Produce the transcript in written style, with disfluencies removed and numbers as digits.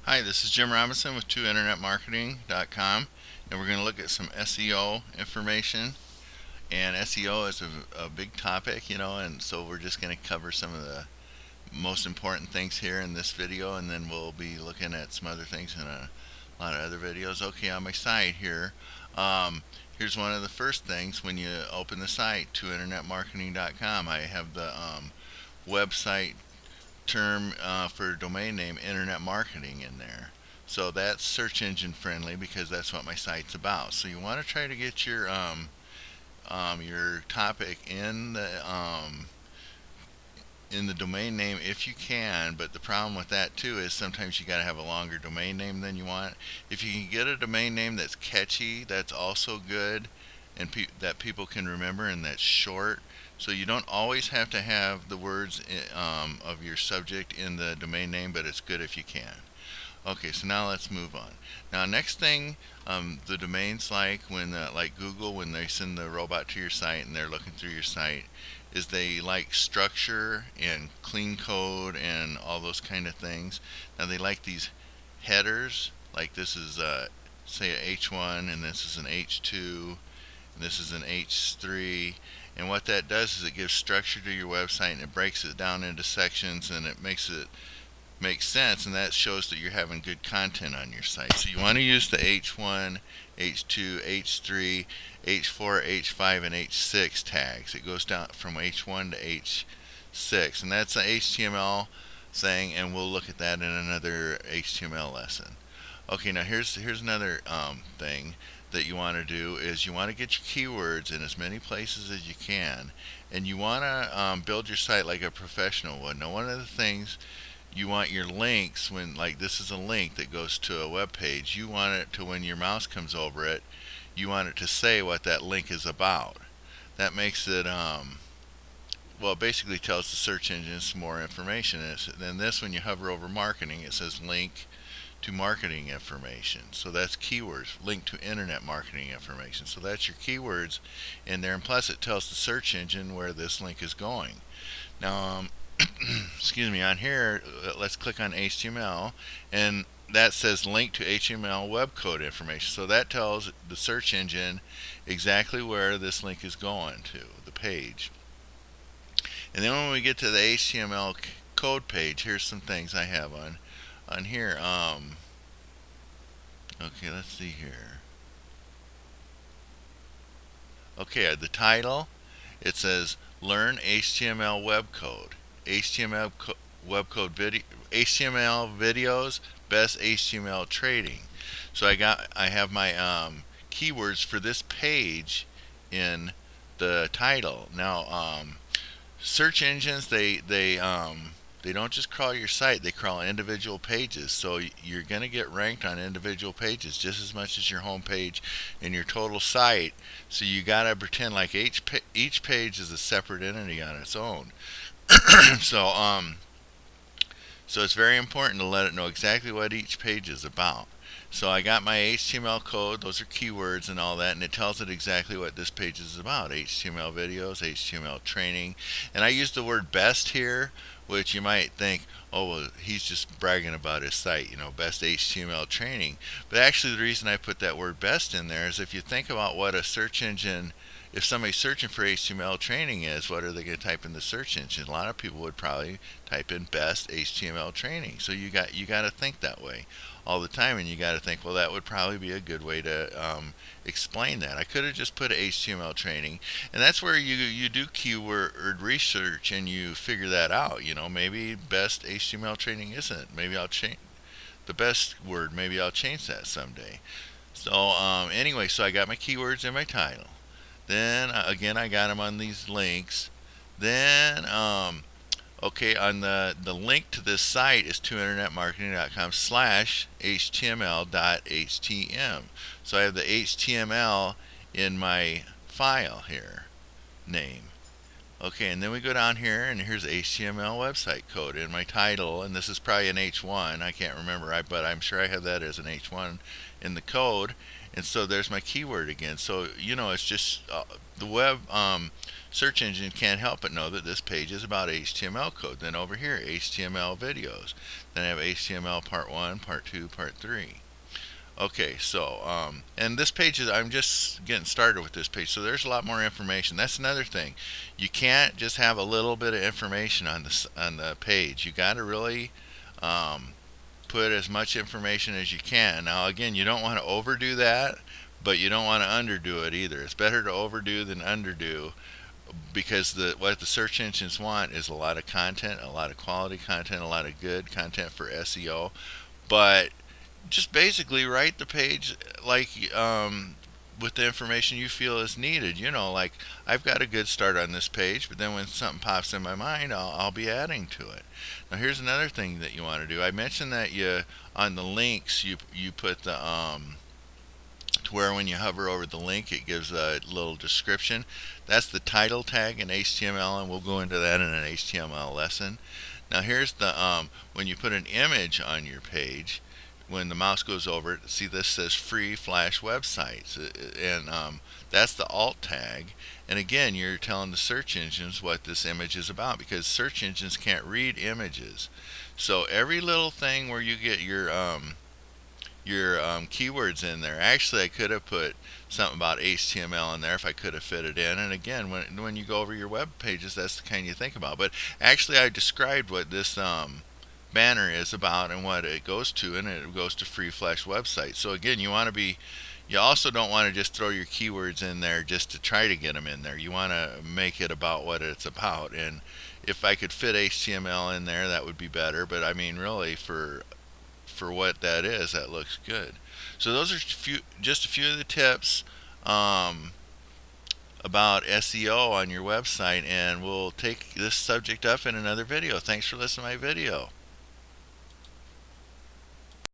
Hi, this is Jim Robinson with 2internetmarketing.com, and we're going to look at some SEO information. And SEO is a big topic, and so we're just going to cover some of the most important things here in this video, and then we'll be looking at some other things in a lot of other videos. Okay, on my site here, here's one of the first things when you open the site, 2internetmarketing.com. I have the website term for domain name internet marketing in there. So that's search engine friendly because that's what my site's about. So you want to try to get your topic in the domain name if you can, but the problem with that too is sometimes you got to have a longer domain name than you want. If you can get a domain name that's catchy, that's also good, and that people can remember and that's short. So you don't always have to have the words of your subject in the domain name, but it's good if you can. Okay, so now let's move on. Now, next thing, the domains like Google, when they send the robot to your site and they're looking through your site, is they like structure and clean code and all those kind of things. Now they like these headers, like this is say a H1 and this is an H2 and this is an H3. And what that does is it gives structure to your website and it breaks it down into sections and it makes sense, and that shows that you're having good content on your site. So you want to use the H1, H2, H3, H4, H5, and H6 tags. It goes down from H1 to H6, and that's an HTML thing, and we'll look at that in another HTML lesson. Okay, now here's another thing that you want to do is you want to get your keywords in as many places as you can, and you want to build your site like a professional would. Now, one of the things you want your links, when like this is a link that goes to a web page, you want it to, when your mouse comes over it, you want it to say what that link is about. That makes it well, it basically tells the search engine some more information. And then this, when you hover over marketing, it says link to marketing information. So that's keywords, link to internet marketing information. So that's your keywords in there, and plus it tells the search engine where this link is going. Now, excuse me, on here, let's click on HTML, and that says link to HTML web code information. So that tells the search engine exactly where this link is going to, the page. And then when we get to the HTML code page, here's some things I have on here. Okay, let's see here. Okay, the title, it says learn HTML web code. HTML web code video, HTML videos, best HTML trading. So I have my keywords for this page in the title. Now, search engines, they don't just crawl your site, they crawl individual pages. So you're going to get ranked on individual pages just as much as your home page and your total site. So you got to pretend like each page is a separate entity on its own. so so it's very important to let it know exactly what each page is about. So I got my HTML code, those are keywords and all that, and it tells it exactly what this page is about. HTML videos, HTML training. And I use the word best here, which you might think, oh, well, he's just bragging about his site, best HTML training. But actually the reason I put that word best in there is if you think about what a search engine, if somebody's searching for HTML training is, what are they going to type in the search engine? A lot of people would probably type in best HTML training. So you got to think that way all the time, and you got to think, well, that would probably be a good way to explain that. I could have just put HTML training, and that's where you do keyword research and you figure that out. Maybe best HTML training isn't. Maybe I'll change the best word. Maybe I'll change that someday. So anyway, so I got my keywords in my title. Then again, I got them on these links. Then okay, on the link to this site is 2internetmarketing.com/html.htm. So I have the HTML in my file here, name. Okay, and then we go down here, and here's HTML website code in my title, and this is probably an H1. I can't remember, but I'm sure I have that as an H1 in the code. And so there's my keyword again. So it's just the web search engine can't help but know that this page is about HTML code. Then over here, HTML videos. Then I have HTML part 1, part 2, part 3. Okay, so and this page is, I'm just getting started with this page, so there's a lot more information. That's another thing. You can't just have a little bit of information on the page. You got to really um, put as much information as you can. Now, again, you don't want to overdo that, but you don't want to underdo it either. It's better to overdo than underdo, because what the search engines want is a lot of content, a lot of quality content, a lot of good content for SEO. But just basically write the page like with the information you feel is needed. Like, I've got a good start on this page, but then when something pops in my mind, I'll be adding to it. Now, here's another thing that you want to do. I mentioned that on the links you put the to where when you hover over the link it gives a little description. That's the title tag in HTML, and we'll go into that in an HTML lesson. Now, here's the when you put an image on your page, when the mouse goes over it, see this says free flash websites, and that's the alt tag. And again, you're telling the search engines what this image is about, because search engines can't read images. So every little thing where you get your keywords in there. Actually, I could have put something about HTML in there if I could have fit it in. And again, when you go over your web pages, that's the kind you think about. But actually, I described what this banner is about and what it goes to, and it goes to free flash websites. So again, you also don't want to just throw your keywords in there just to try to get them in there. You want to make it about what it's about. And if I could fit HTML in there, that would be better. But I mean, really, for what that is, that looks good. So those are just a few of the tips about SEO on your website, and we'll take this subject up in another video. Thanks for listening to my video.